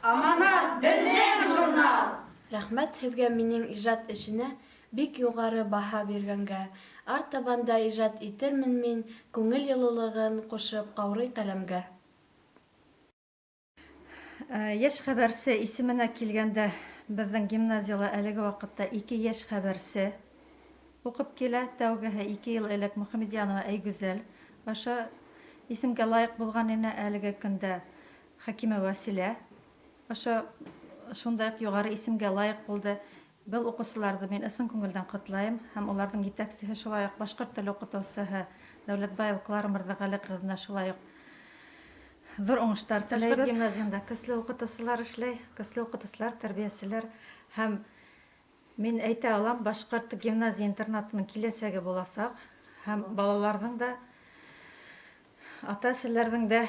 Аманат, безнең журнал. Рәхмәт һеҙгә минең ижад эшенә бик юғары баһа биргәнгә. Артабанда ижад итермен мин, күңел йылылығын ҡушып ҡаурый кәләмгә. Йәш хәбәрсе исеменә килгәндә, беҙҙең гимназияла әлеге ваҡытта 2 йәш хәбәрсе уҡып килә. Тәүгеһе 2 йыл элек Мөхәммәтйәнова Әйгүзәл. Ошо исемгә лайыҡ булған ине әлеге көндә Хәкимә Вәсилә. Ошо шундай юғары исемгә лайыҡ булды. Был уҡыусыларҙы мин ысын күңелдән ҡотлайым һәм уларҙың етәксеһе шулай уҡ башҡорт теле уҡытыусыһы Дәүләтбаева Клара Мырҙағәле ҡыҙына шулай уҡ ҙур уңыштар теләйбеҙ. Башҡорт гимназияһында көслө уҡытыусылар эшләй, көслө уҡытыусылар, тәрбиәселәр һәм мин әйтә алам, башҡорт гимназия интернатының киләсәге буласаҡ һәм балаларҙың да ата-әсәләрҙең дә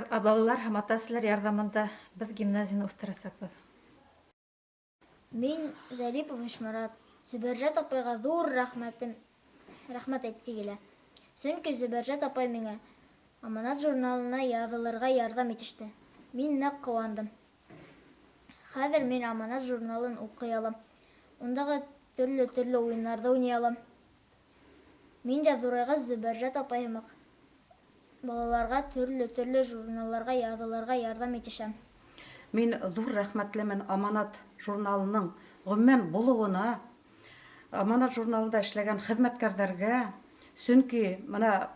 балалар һәм ата-әсәләр ярҙамында беҙ гимназияны үҫтерәсәкбеҙ. Мин Зарипов Ишмарат. Зөбәржәт апайға ҙур рәхмәт әйтке килә. Сөнки Зөбәржәт апай миңә Аманат журналына яҙылырға ярҙам итеште. Мин ныҡ ҡыуандым. Хәҙер мин Аманат журналын уҡый алам. Ундағы төрлө уйындарҙы уйнай алам. Мин дә ҙурайғас Зөбәржәт апай һымаҡ балаларға төрлө журналарға яҙылырға ярҙам итешәм. Мин ҙур рәхмәтлемен Аманат журналының ғөмүмән булыуына, Аманат журналында эшләгән хеҙмәткәрҙәргә, сөнки мына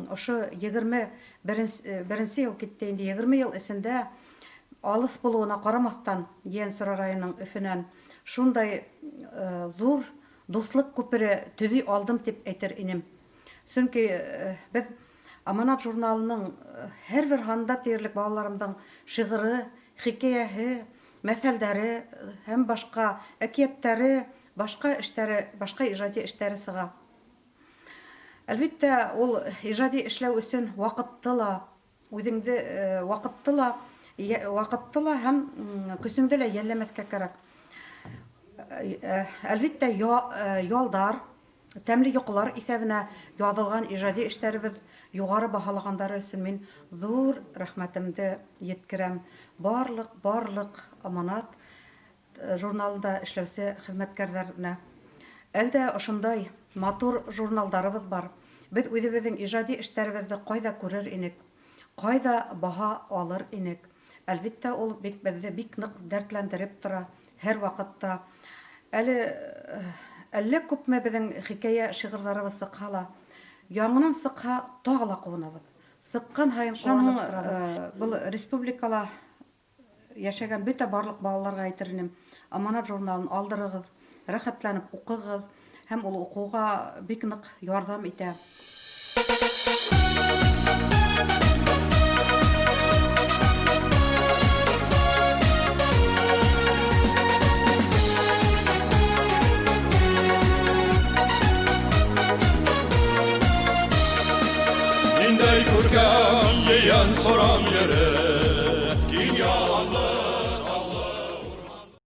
ошо 21-нче йыл китте инде, 20 йыл эсендә алыҫ булыуына ҡарамаҫтан Йәнсура районының Өфөнән шундай ҙур дуҫлыҡ күпере төҙөй алдым тип әйтер инем. Сөнки беҙ Аманат журналының һәр бер һанда тиерлек балаларымдың шиғыры, хикәйәһе, мәҫәлдәре һәм башҡа әкиәттәре, башҡа ижади эштәре сыға. Әлбиттә, ул ижади эшләү өсөн ваҡытты ла һәм көсөңдө лә йәлләмәҫкә кәрәк. Әлбиттә, ялдар, тәмле йоҡолар иҫәбенә яҙылған ижади эштәребеҙ юғары баһалағандары өсөн мин ҙур рәхмәтемде еткерәм. Барлыҡ Аманат журналында эшләүсе хеҙмәткәрҙәренә. Әлдә ошондай матур журналдарыбыҙ бар. Беҙ үҙебеҙҙең ижади эштәребеҙҙе ҡайҙа күрер инек, ҡайҙа баһа алыр инек. Әлбиттә, ул беҙҙе бик ныҡ дәртләндереп тора һәр ваҡытта. Әллә күпме беҙҙең хикәйә шиғырҙарыбыҙ сыҡһа ла, яңынан сыҡһа, тағы ла ҡыуанабыҙ. Сыҡҡан һайын ҡыуанып торабыҙ. Был республикала йәшәгән бөтә барлыҡ балаларға әйтер инем, Аманат журналын алдырығыҙ, рәхәтләнеп уҡығыҙ, һәм ул уҡыуға бик ныҡ ярҙам итә. Ниндәй күргән йыян сорам йөрөп